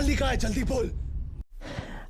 चार्ली कहाँ है जल्दी बोल।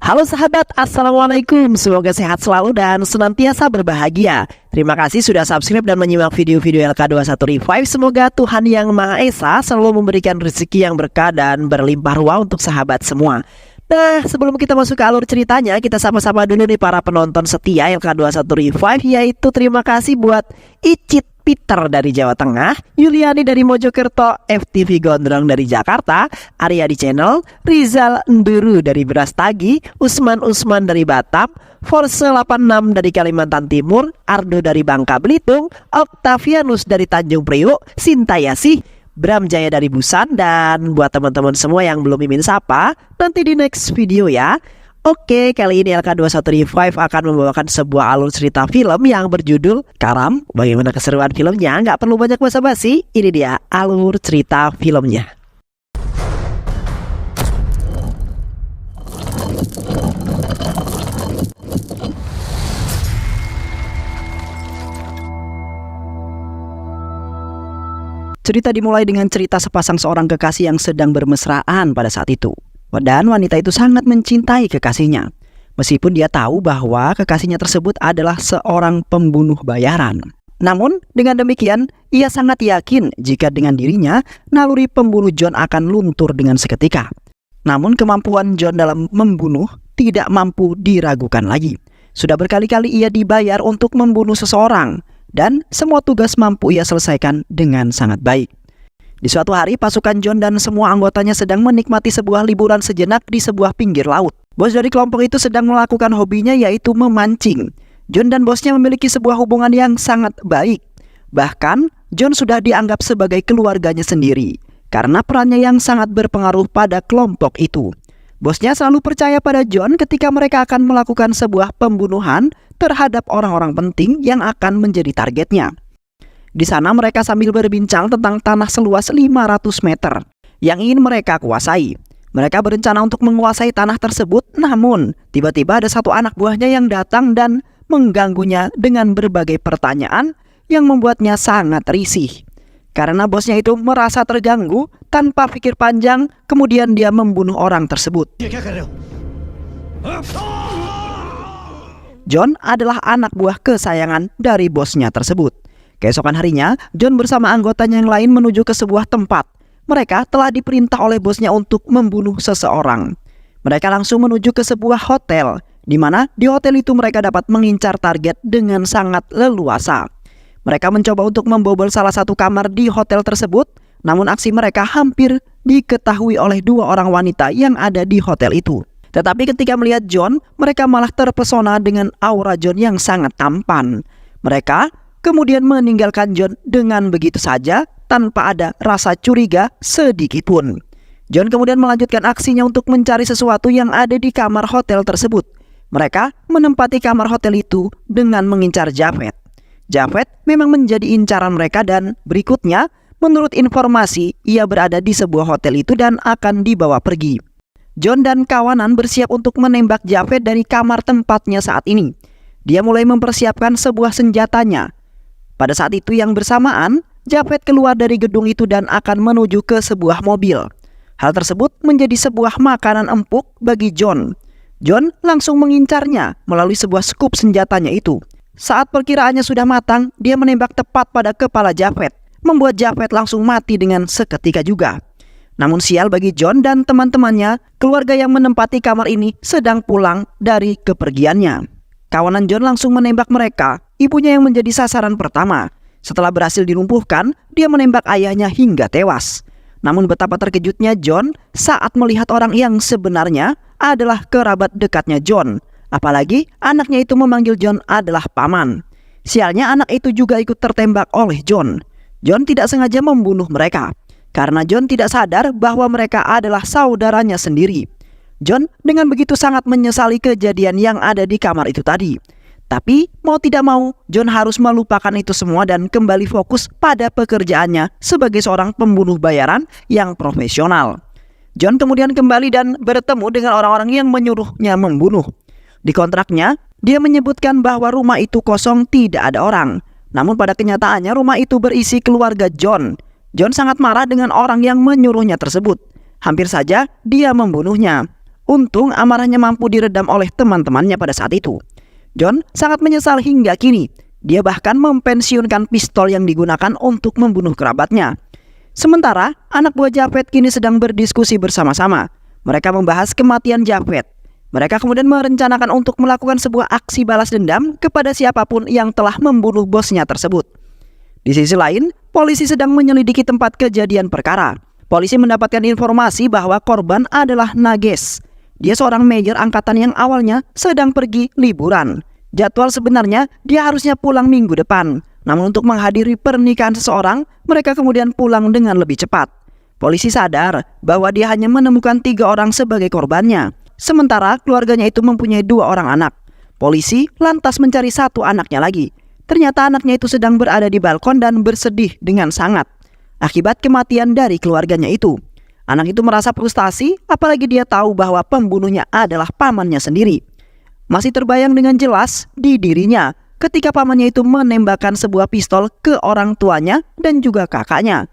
Halo sahabat, Assalamualaikum. Semoga sehat selalu dan senantiasa berbahagia. Terima kasih sudah subscribe dan menyimak video-video LK21 Revive. Semoga Tuhan Yang Maha Esa selalu memberikan rezeki yang berkah dan berlimpah ruah untuk sahabat semua. Nah, sebelum kita masuk ke alur ceritanya, kita sama-sama dulu nih para penonton setia LK21 Revive. Yaitu terima kasih buat Icit Peter dari Jawa Tengah, Yuliani dari Mojokerto, FTV Gondrong dari Jakarta, Arya di Channel, Rizal Nduru dari Brastagi, Usman dari Batam, Force 86 dari Kalimantan Timur, Ardo dari Bangka Belitung, Octavianus dari Tanjung Priok, Sintayasih, Bram Jaya dari Busan, dan buat teman-teman semua yang belum mimin sapa, nanti di next video ya. Oke, kali ini LK21 Revive akan membawakan sebuah alur cerita film yang berjudul Karam. Bagaimana keseruan filmnya? Nggak perlu banyak basa-basi, ini dia alur cerita filmnya. Cerita dimulai dengan cerita sepasang seorang kekasih yang sedang bermesraan pada saat itu. Dan wanita itu sangat mencintai kekasihnya, meskipun dia tahu bahwa kekasihnya tersebut adalah seorang pembunuh bayaran. Namun dengan demikian, ia sangat yakin jika dengan dirinya, naluri pembunuh John akan luntur dengan seketika. Namun kemampuan John dalam membunuh tidak mampu diragukan lagi. Sudah berkali-kali ia dibayar untuk membunuh seseorang, dan semua tugas mampu ia selesaikan dengan sangat baik. Di suatu hari, pasukan John dan semua anggotanya sedang menikmati sebuah liburan sejenak di sebuah pinggir laut. Bos dari kelompok itu sedang melakukan hobinya, yaitu memancing. John dan bosnya memiliki sebuah hubungan yang sangat baik. Bahkan, John sudah dianggap sebagai keluarganya sendiri karena perannya yang sangat berpengaruh pada kelompok itu. Bosnya selalu percaya pada John ketika mereka akan melakukan sebuah pembunuhan terhadap orang-orang penting yang akan menjadi targetnya. Di sana mereka sambil berbincang tentang tanah seluas 500 meter yang ingin mereka kuasai. Mereka berencana untuk menguasai tanah tersebut, namun tiba-tiba ada satu anak buahnya yang datang dan mengganggunya dengan berbagai pertanyaan yang membuatnya sangat risih. Karena bosnya itu merasa terganggu, tanpa pikir panjang, kemudian dia membunuh orang tersebut. John adalah anak buah kesayangan dari bosnya tersebut. Keesokan harinya, John bersama anggotanya yang lain menuju ke sebuah tempat. Mereka telah diperintah oleh bosnya untuk membunuh seseorang. Mereka langsung menuju ke sebuah hotel, di mana di hotel itu mereka dapat mengincar target dengan sangat leluasa. Mereka mencoba untuk membobol salah satu kamar di hotel tersebut, namun aksi mereka hampir diketahui oleh dua orang wanita yang ada di hotel itu. Tetapi ketika melihat John, mereka malah terpesona dengan aura John yang sangat tampan. Mereka kemudian meninggalkan John dengan begitu saja tanpa ada rasa curiga sedikit pun. John kemudian melanjutkan aksinya untuk mencari sesuatu yang ada di kamar hotel tersebut. Mereka menempati kamar hotel itu dengan mengincar Javed. Javed memang menjadi incaran mereka dan berikutnya, menurut informasi, ia berada di sebuah hotel itu dan akan dibawa pergi. John dan kawanan bersiap untuk menembak Javed dari kamar tempatnya saat ini. Dia mulai mempersiapkan sebuah senjatanya. Pada saat itu yang bersamaan, Javed keluar dari gedung itu dan akan menuju ke sebuah mobil. Hal tersebut menjadi sebuah makanan empuk bagi John. John langsung mengincarnya melalui sebuah skup senjatanya itu. Saat perkiraannya sudah matang, dia menembak tepat pada kepala Javed, membuat Javed langsung mati dengan seketika juga. Namun sial bagi John dan teman-temannya, keluarga yang menempati kamar ini sedang pulang dari kepergiannya. Kawanan John langsung menembak mereka. Ibunya yang menjadi sasaran pertama. Setelah berhasil dilumpuhkan, dia menembak ayahnya hingga tewas. Namun betapa terkejutnya John saat melihat orang yang sebenarnya adalah kerabat dekatnya John. Apalagi anaknya itu memanggil John adalah paman. Sialnya anak itu juga ikut tertembak oleh John. John tidak sengaja membunuh mereka, karena John tidak sadar bahwa mereka adalah saudaranya sendiri. John dengan begitu sangat menyesali kejadian yang ada di kamar itu tadi. Tapi mau tidak mau, John harus melupakan itu semua dan kembali fokus pada pekerjaannya sebagai seorang pembunuh bayaran yang profesional. John kemudian kembali dan bertemu dengan orang-orang yang menyuruhnya membunuh. Di kontraknya, dia menyebutkan bahwa rumah itu kosong, tidak ada orang. Namun pada kenyataannya rumah itu berisi keluarga John. John sangat marah dengan orang yang menyuruhnya tersebut. Hampir saja dia membunuhnya. Untung amarahnya mampu diredam oleh teman-temannya pada saat itu. John sangat menyesal hingga kini. Dia bahkan mempensiunkan pistol yang digunakan untuk membunuh kerabatnya. Sementara anak buah Japhet kini sedang berdiskusi bersama-sama. Mereka membahas kematian Japhet. Mereka kemudian merencanakan untuk melakukan sebuah aksi balas dendam kepada siapapun yang telah membunuh bosnya tersebut. Di sisi lain, polisi sedang menyelidiki tempat kejadian perkara. Polisi mendapatkan informasi bahwa korban adalah Nages. Dia seorang major angkatan yang awalnya sedang pergi liburan. Jadwal sebenarnya dia harusnya pulang minggu depan. Namun untuk menghadiri pernikahan seseorang, mereka kemudian pulang dengan lebih cepat. Polisi sadar bahwa dia hanya menemukan 3 orang sebagai korbannya. Sementara keluarganya itu mempunyai 2 orang anak. Polisi lantas mencari 1 anaknya lagi. Ternyata anaknya itu sedang berada di balkon dan bersedih dengan sangat akibat kematian dari keluarganya itu. Anak itu merasa frustasi, apalagi dia tahu bahwa pembunuhnya adalah pamannya sendiri. Masih terbayang dengan jelas di dirinya ketika pamannya itu menembakkan sebuah pistol ke orang tuanya dan juga kakaknya.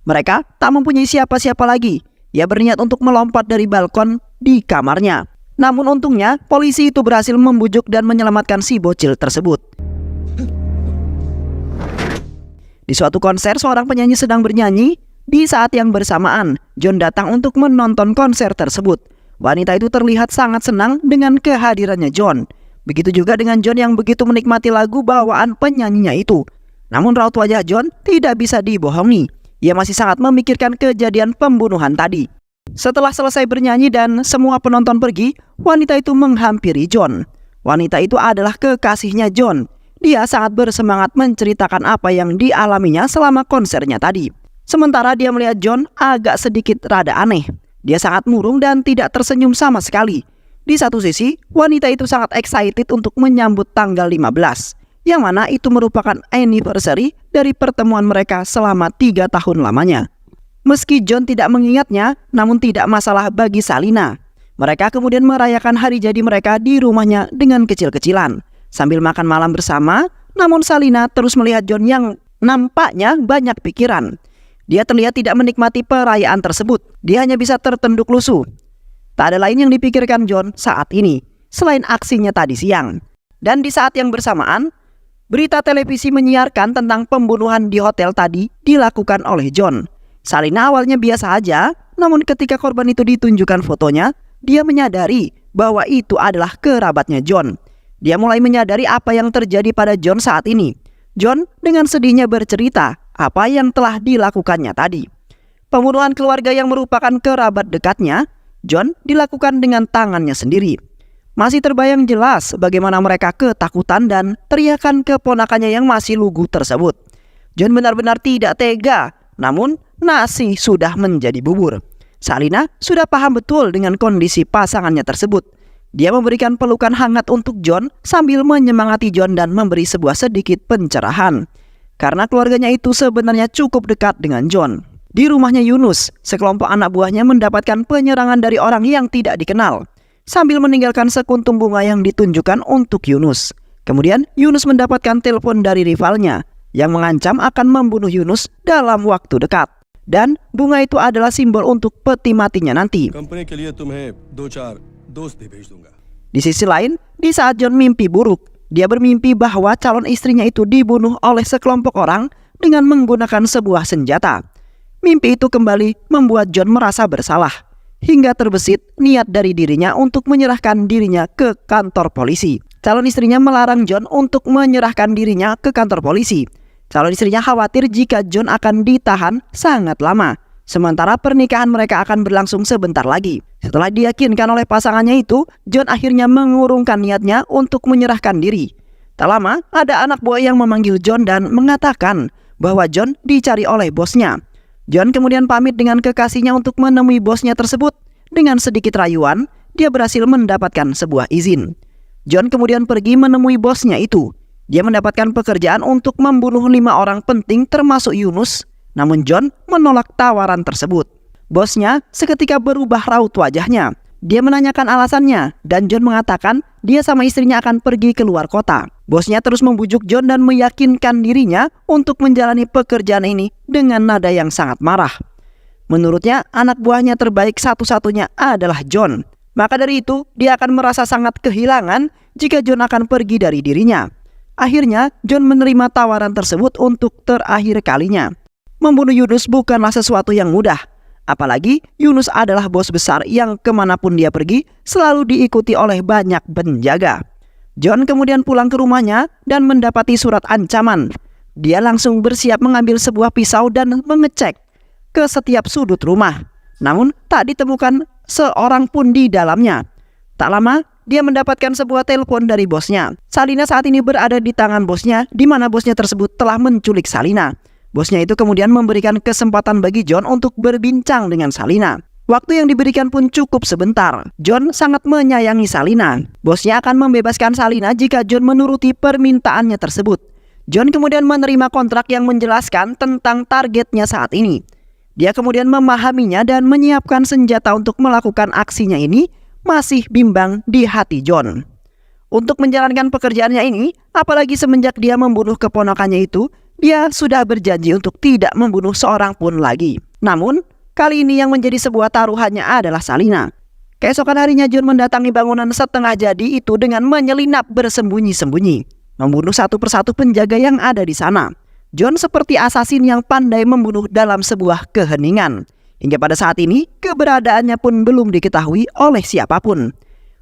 Mereka tak mempunyai siapa-siapa lagi. Ia berniat untuk melompat dari balkon di kamarnya. Namun untungnya polisi itu berhasil membujuk dan menyelamatkan si bocil tersebut. Di suatu konser seorang penyanyi sedang bernyanyi. Di saat yang bersamaan, John datang untuk menonton konser tersebut. Wanita itu terlihat sangat senang dengan kehadirannya John. Begitu juga dengan John yang begitu menikmati lagu bawaan penyanyinya itu. Namun raut wajah John tidak bisa dibohongi. Ia masih sangat memikirkan kejadian pembunuhan tadi. Setelah selesai bernyanyi dan semua penonton pergi, wanita itu menghampiri John. Wanita itu adalah kekasihnya John. Dia sangat bersemangat menceritakan apa yang dialaminya selama konsernya tadi. Sementara dia melihat John agak sedikit rada aneh. Dia sangat murung dan tidak tersenyum sama sekali. Di satu sisi, wanita itu sangat excited untuk menyambut tanggal 15, yang mana itu merupakan anniversary dari pertemuan mereka selama 3 tahun lamanya. Meski John tidak mengingatnya, namun tidak masalah bagi Salina. Mereka kemudian merayakan hari jadi mereka di rumahnya dengan kecil-kecilan. Sambil makan malam bersama, namun Salina terus melihat John yang nampaknya banyak pikiran. Dia terlihat tidak menikmati perayaan tersebut. Dia hanya bisa tertunduk lusuh. Tak ada lain yang dipikirkan John saat ini, selain aksinya tadi siang. Dan di saat yang bersamaan, berita televisi menyiarkan tentang pembunuhan di hotel tadi dilakukan oleh John. Salina awalnya biasa aja, namun ketika korban itu ditunjukkan fotonya, dia menyadari bahwa itu adalah kerabatnya John. Dia mulai menyadari apa yang terjadi pada John saat ini. John dengan sedihnya bercerita apa yang telah dilakukannya tadi. Pembunuhan keluarga yang merupakan kerabat dekatnya, John dilakukan dengan tangannya sendiri. Masih terbayang jelas bagaimana mereka ketakutan dan teriakan keponakannya yang masih lugu tersebut. John benar-benar tidak tega, namun nasi sudah menjadi bubur. Salina sudah paham betul dengan kondisi pasangannya tersebut. Dia memberikan pelukan hangat untuk John sambil menyemangati John dan memberi sebuah sedikit pencerahan. Karena keluarganya itu sebenarnya cukup dekat dengan John. Di rumahnya Yunus, sekelompok anak buahnya mendapatkan penyerangan dari orang yang tidak dikenal, sambil meninggalkan sekuntum bunga yang ditunjukkan untuk Yunus. Kemudian Yunus mendapatkan telepon dari rivalnya yang mengancam akan membunuh Yunus dalam waktu dekat. Dan bunga itu adalah simbol untuk peti matinya nanti. Di sisi lain, di saat John mimpi buruk, dia bermimpi bahwa calon istrinya itu dibunuh oleh sekelompok orang dengan menggunakan sebuah senjata. Mimpi itu kembali membuat John merasa bersalah, hingga terbesit niat dari dirinya untuk menyerahkan dirinya ke kantor polisi. Calon istrinya melarang John untuk menyerahkan dirinya ke kantor polisi. Calon istrinya khawatir jika John akan ditahan sangat lama. Sementara pernikahan mereka akan berlangsung sebentar lagi. Setelah diyakinkan oleh pasangannya itu, John akhirnya mengurungkan niatnya untuk menyerahkan diri. Tak lama, ada anak buah yang memanggil John dan mengatakan bahwa John dicari oleh bosnya. John kemudian pamit dengan kekasihnya untuk menemui bosnya tersebut. Dengan sedikit rayuan, dia berhasil mendapatkan sebuah izin. John kemudian pergi menemui bosnya itu. Dia mendapatkan pekerjaan untuk membunuh 5 orang penting termasuk Yunus. Namun John menolak tawaran tersebut. Bosnya seketika berubah raut wajahnya. Dia menanyakan alasannya dan John mengatakan dia sama istrinya akan pergi keluar kota. Bosnya terus membujuk John dan meyakinkan dirinya untuk menjalani pekerjaan ini dengan nada yang sangat marah. Menurutnya, anak buahnya terbaik satu-satunya adalah John. Maka dari itu, dia akan merasa sangat kehilangan jika John akan pergi dari dirinya. Akhirnya, John menerima tawaran tersebut untuk terakhir kalinya. Membunuh Yunus bukanlah sesuatu yang mudah. Apalagi, Yunus adalah bos besar yang kemanapun dia pergi, selalu diikuti oleh banyak penjaga. John kemudian pulang ke rumahnya dan mendapati surat ancaman. Dia langsung bersiap mengambil sebuah pisau dan mengecek ke setiap sudut rumah. Namun tak ditemukan seorang pun di dalamnya. Tak lama dia mendapatkan sebuah telepon dari bosnya. Salina saat ini berada di tangan bosnya, di mana bosnya tersebut telah menculik Salina. Bosnya itu kemudian memberikan kesempatan bagi John untuk berbincang dengan Salina. Waktu yang diberikan pun cukup sebentar. John sangat menyayangi Salina. Bosnya akan membebaskan Salina jika John menuruti permintaannya tersebut. John kemudian menerima kontrak yang menjelaskan tentang targetnya saat ini. Dia kemudian memahaminya dan menyiapkan senjata untuk melakukan aksinya ini masih bimbang di hati John. Untuk menjalankan pekerjaannya ini, apalagi semenjak dia membunuh keponakannya itu, dia sudah berjanji untuk tidak membunuh seorang pun lagi. Namun, kali ini yang menjadi sebuah taruhannya adalah Salina. Keesokan harinya John mendatangi bangunan setengah jadi itu dengan menyelinap bersembunyi-sembunyi, membunuh satu persatu penjaga yang ada di sana. John seperti asasin yang pandai membunuh dalam sebuah keheningan. Hingga pada saat ini, keberadaannya pun belum diketahui oleh siapapun.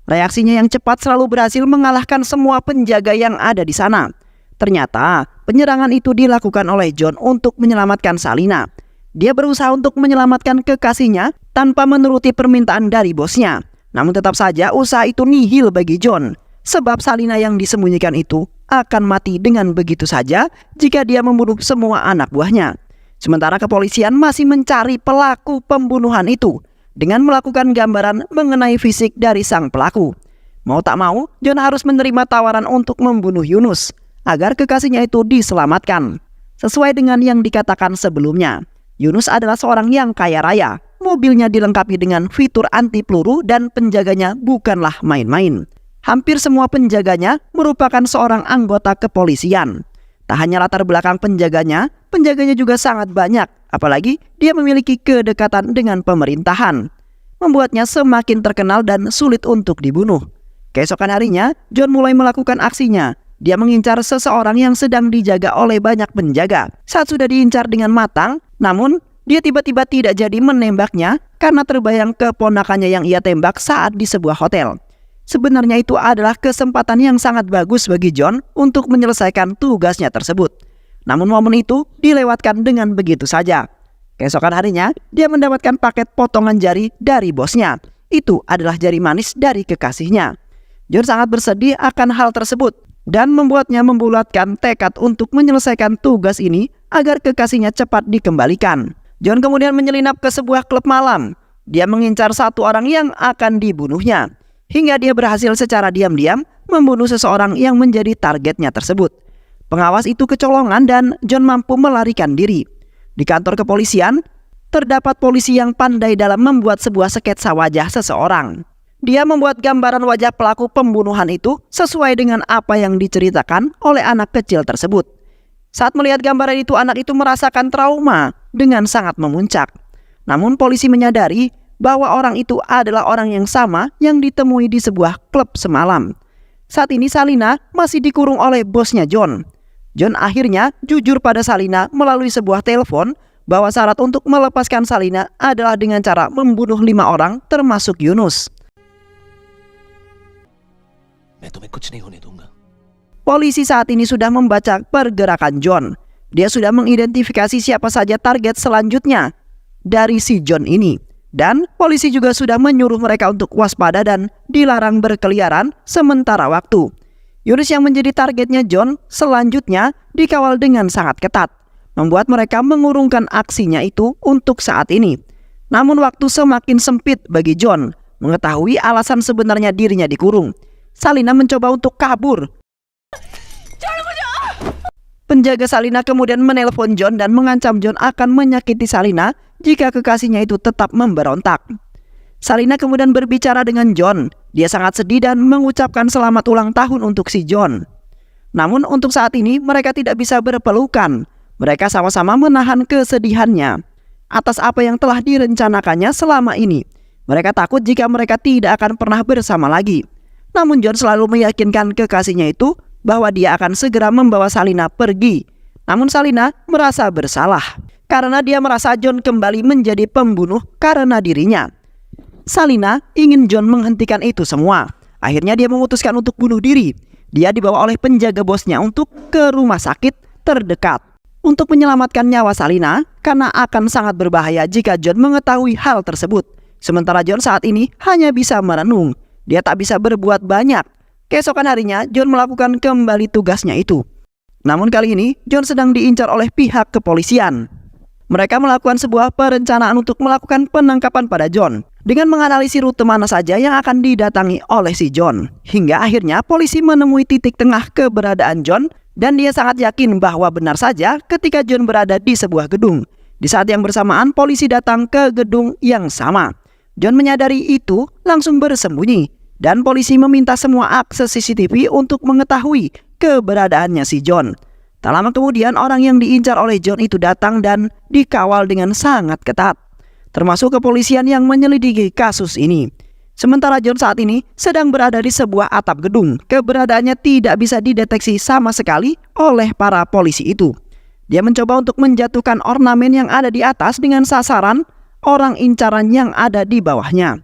Reaksinya yang cepat selalu berhasil mengalahkan semua penjaga yang ada di sana. Ternyata, penyerangan itu dilakukan oleh John untuk menyelamatkan Salina. Dia berusaha untuk menyelamatkan kekasihnya tanpa menuruti permintaan dari bosnya. Namun tetap saja usaha itu nihil bagi John. Sebab Salina yang disembunyikan itu akan mati dengan begitu saja jika dia membunuh semua anak buahnya. Sementara kepolisian masih mencari pelaku pembunuhan itu dengan melakukan gambaran mengenai fisik dari sang pelaku. Mau tak mau, John harus menerima tawaran untuk membunuh Yunus agar kekasihnya itu diselamatkan. Sesuai dengan yang dikatakan sebelumnya, Yunus adalah seorang yang kaya raya. Mobilnya dilengkapi dengan fitur anti peluru dan penjaganya bukanlah main-main. Hampir semua penjaganya merupakan seorang anggota kepolisian. Tak hanya latar belakang penjaganya juga sangat banyak. Apalagi dia memiliki kedekatan dengan pemerintahan, membuatnya semakin terkenal dan sulit untuk dibunuh. Keesokan harinya, John mulai melakukan aksinya. Dia mengincar seseorang yang sedang dijaga oleh banyak penjaga. Saat sudah diincar dengan matang, namun dia tiba-tiba tidak jadi menembaknya karena terbayang keponakannya yang ia tembak saat di sebuah hotel. Sebenarnya itu adalah kesempatan yang sangat bagus bagi John untuk menyelesaikan tugasnya tersebut. Namun momen itu dilewatkan dengan begitu saja. Keesokan harinya, dia mendapatkan paket potongan jari dari bosnya. Itu adalah jari manis dari kekasihnya. John sangat bersedih akan hal tersebut dan membuatnya membulatkan tekad untuk menyelesaikan tugas ini agar kekasihnya cepat dikembalikan. John kemudian menyelinap ke sebuah klub malam. Dia mengincar satu orang yang akan dibunuhnya. Hingga dia berhasil secara diam-diam membunuh seseorang yang menjadi targetnya tersebut. Pengawas itu kecolongan dan John mampu melarikan diri. Di kantor kepolisian, terdapat polisi yang pandai dalam membuat sebuah sketsa wajah seseorang. Dia membuat gambaran wajah pelaku pembunuhan itu sesuai dengan apa yang diceritakan oleh anak kecil tersebut. Saat melihat gambaran itu, anak itu merasakan trauma dengan sangat memuncak. Namun polisi menyadari bahwa orang itu adalah orang yang sama yang ditemui di sebuah klub semalam. Saat ini Salina masih dikurung oleh bosnya John. John akhirnya jujur pada Salina melalui sebuah telepon bahwa syarat untuk melepaskan Salina adalah dengan cara membunuh 5 orang termasuk Yunus. Polisi saat ini sudah membaca pergerakan John. Dia sudah mengidentifikasi siapa saja target selanjutnya dari si John ini. Dan polisi juga sudah menyuruh mereka untuk waspada dan dilarang berkeliaran sementara waktu. Yunus yang menjadi targetnya John selanjutnya dikawal dengan sangat ketat, membuat mereka mengurungkan aksinya itu untuk saat ini. Namun waktu semakin sempit bagi John mengetahui alasan sebenarnya dirinya dikurung. Salina mencoba untuk kabur. Penjaga Salina kemudian menelpon John dan mengancam John akan menyakiti Salina jika kekasihnya itu tetap memberontak. Salina kemudian berbicara dengan John. Dia sangat sedih dan mengucapkan selamat ulang tahun untuk si John. Namun untuk saat ini mereka tidak bisa berpelukan. Mereka sama-sama menahan kesedihannya. atas apa yang telah direncanakannya selama ini. Mereka takut jika mereka tidak akan pernah bersama lagi. Namun John selalu meyakinkan kekasihnya itu bahwa dia akan segera membawa Salina pergi. Namun Salina merasa bersalah karena dia merasa John kembali menjadi pembunuh karena dirinya. Salina ingin John menghentikan itu semua. Akhirnya dia memutuskan untuk bunuh diri. Dia dibawa oleh penjaga bosnya untuk ke rumah sakit terdekat untuk menyelamatkan nyawa Salina karena akan sangat berbahaya jika John mengetahui hal tersebut. Sementara John saat ini hanya bisa merenung. Dia tak bisa berbuat banyak. Keesokan harinya John melakukan kembali tugasnya itu. Namun kali ini John sedang diincar oleh pihak kepolisian. Mereka melakukan sebuah perencanaan untuk melakukan penangkapan pada John dengan menganalisis rute mana saja yang akan didatangi oleh si John. Hingga akhirnya polisi menemui titik tengah keberadaan John dan dia sangat yakin bahwa benar saja ketika John berada di sebuah gedung. Di saat yang bersamaan polisi datang ke gedung yang sama. John menyadari itu langsung bersembunyi dan polisi meminta semua akses CCTV untuk mengetahui keberadaannya si John. Tak lama kemudian orang yang diincar oleh John itu datang dan dikawal dengan sangat ketat, termasuk kepolisian yang menyelidiki kasus ini. Sementara John saat ini sedang berada di sebuah atap gedung. Keberadaannya tidak bisa dideteksi sama sekali oleh para polisi itu. Dia mencoba untuk menjatuhkan ornamen yang ada di atas dengan sasaran orang incaran yang ada di bawahnya.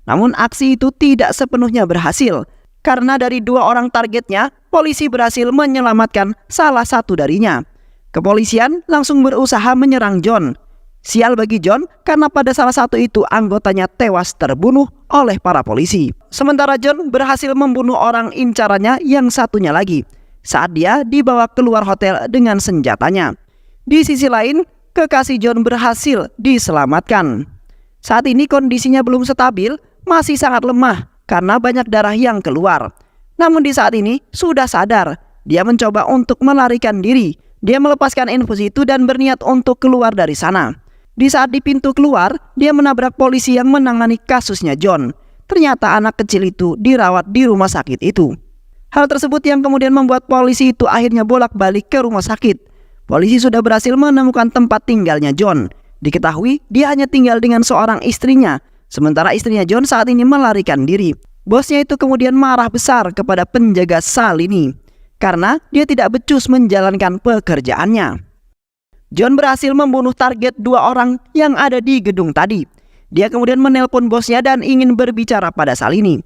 Namun aksi itu tidak sepenuhnya berhasil. Karena dari 2 orang targetnya, polisi berhasil menyelamatkan salah satu darinya. Kepolisian langsung berusaha menyerang John. Sial bagi John karena pada salah satu itu anggotanya tewas terbunuh oleh para polisi. Sementara John berhasil membunuh orang incarannya yang satunya lagi saat dia dibawa keluar hotel dengan senjatanya. Di sisi lain, kekasih John berhasil diselamatkan. Saat ini kondisinya belum stabil, masih sangat lemah karena banyak darah yang keluar. Namun di saat ini sudah sadar. Dia mencoba untuk melarikan diri. Dia melepaskan infus itu dan berniat untuk keluar dari sana. Di saat di pintu keluar, dia menabrak polisi yang menangani kasusnya John. Ternyata anak kecil itu dirawat di rumah sakit itu. Hal tersebut yang kemudian membuat polisi itu akhirnya bolak-balik ke rumah sakit. Polisi sudah berhasil menemukan tempat tinggalnya John. Diketahui dia hanya tinggal dengan seorang istrinya. Sementara istrinya John saat ini melarikan diri. Bosnya itu kemudian marah besar kepada penjaga Salini karena dia tidak becus menjalankan pekerjaannya. John berhasil membunuh target 2 orang yang ada di gedung tadi. Dia kemudian menelpon bosnya dan ingin berbicara pada Salini.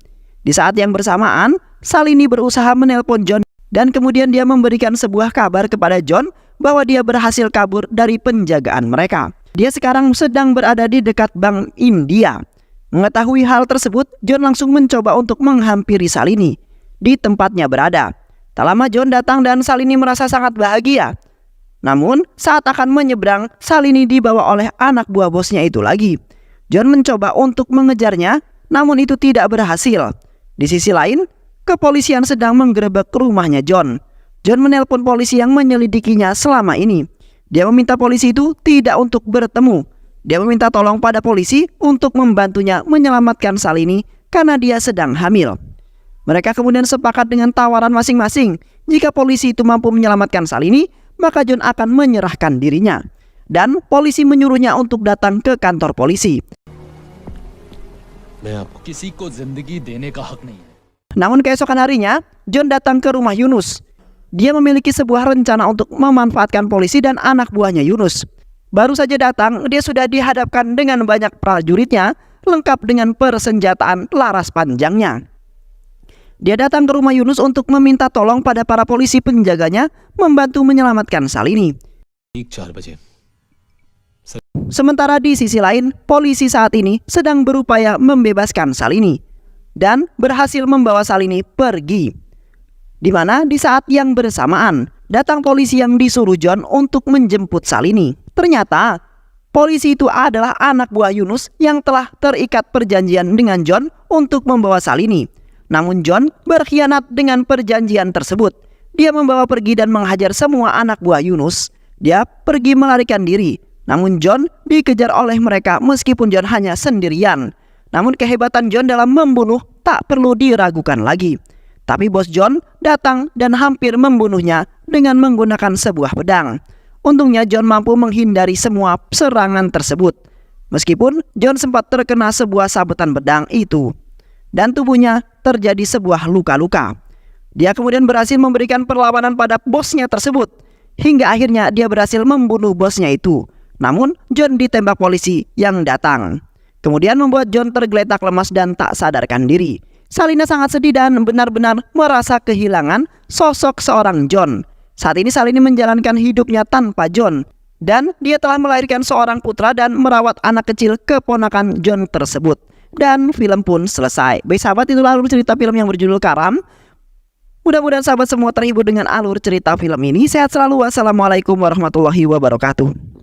Di saat yang bersamaan, Salini berusaha menelpon John dan kemudian dia memberikan sebuah kabar kepada John bahwa dia berhasil kabur dari penjagaan mereka. Dia sekarang sedang berada di dekat Bank India. Mengetahui hal tersebut, John langsung mencoba untuk menghampiri Salini di tempatnya berada. Tak lama John datang dan Salini merasa sangat bahagia. Namun saat akan menyeberang, Salini dibawa oleh anak buah bosnya itu lagi. John mencoba untuk mengejarnya, namun itu tidak berhasil. Di sisi lain, kepolisian sedang menggerebek rumahnya John. John menelpon polisi yang menyelidikinya selama ini. Dia meminta polisi itu tidak untuk bertemu. Dia meminta tolong pada polisi untuk membantunya menyelamatkan Salini karena dia sedang hamil. Mereka kemudian sepakat dengan tawaran masing-masing. Jika polisi itu mampu menyelamatkan Salini, maka John akan menyerahkan dirinya. Dan polisi menyuruhnya untuk datang ke kantor polisi. Namun keesokan harinya, John datang ke rumah Yunus. Dia memiliki sebuah rencana untuk memanfaatkan polisi dan anak buahnya Yunus. Baru saja datang, dia sudah dihadapkan dengan banyak prajuritnya, lengkap dengan persenjataan laras panjangnya. Dia datang ke rumah Yunus untuk meminta tolong pada para polisi penjaganya membantu menyelamatkan Salini. Sementara di sisi lain, polisi saat ini sedang berupaya membebaskan Salini dan berhasil membawa Salini pergi. Di mana di saat yang bersamaan, datang polisi yang disuruh John untuk menjemput Salini. Ternyata polisi itu adalah anak buah Yunus yang telah terikat perjanjian dengan John untuk membawa Salini. Namun John berkhianat dengan perjanjian tersebut. Dia membawa pergi dan menghajar semua anak buah Yunus. Dia pergi melarikan diri. Namun John dikejar oleh mereka meskipun John hanya sendirian. Namun kehebatan John dalam membunuh tak perlu diragukan lagi. Tapi bos John datang dan hampir membunuhnya dengan menggunakan sebuah pedang. Untungnya John mampu menghindari semua serangan tersebut. Meskipun John sempat terkena sebuah sabetan pedang itu, dan tubuhnya terjadi sebuah luka-luka. Dia kemudian berhasil memberikan perlawanan pada bosnya tersebut, hingga akhirnya dia berhasil membunuh bosnya itu. Namun John ditembak polisi yang datang, kemudian membuat John tergeletak lemas dan tak sadarkan diri. Salina sangat sedih dan benar-benar merasa kehilangan sosok seorang John. Saat ini Salini menjalankan hidupnya tanpa John, dan dia telah melahirkan seorang putra dan merawat anak kecil keponakan John tersebut. Dan film pun selesai. Baik sahabat, itulah alur cerita film yang berjudul Karam. Mudah-mudahan sahabat semua terhibur dengan alur cerita film ini. Sehat selalu. Wassalamualaikum warahmatullahi wabarakatuh.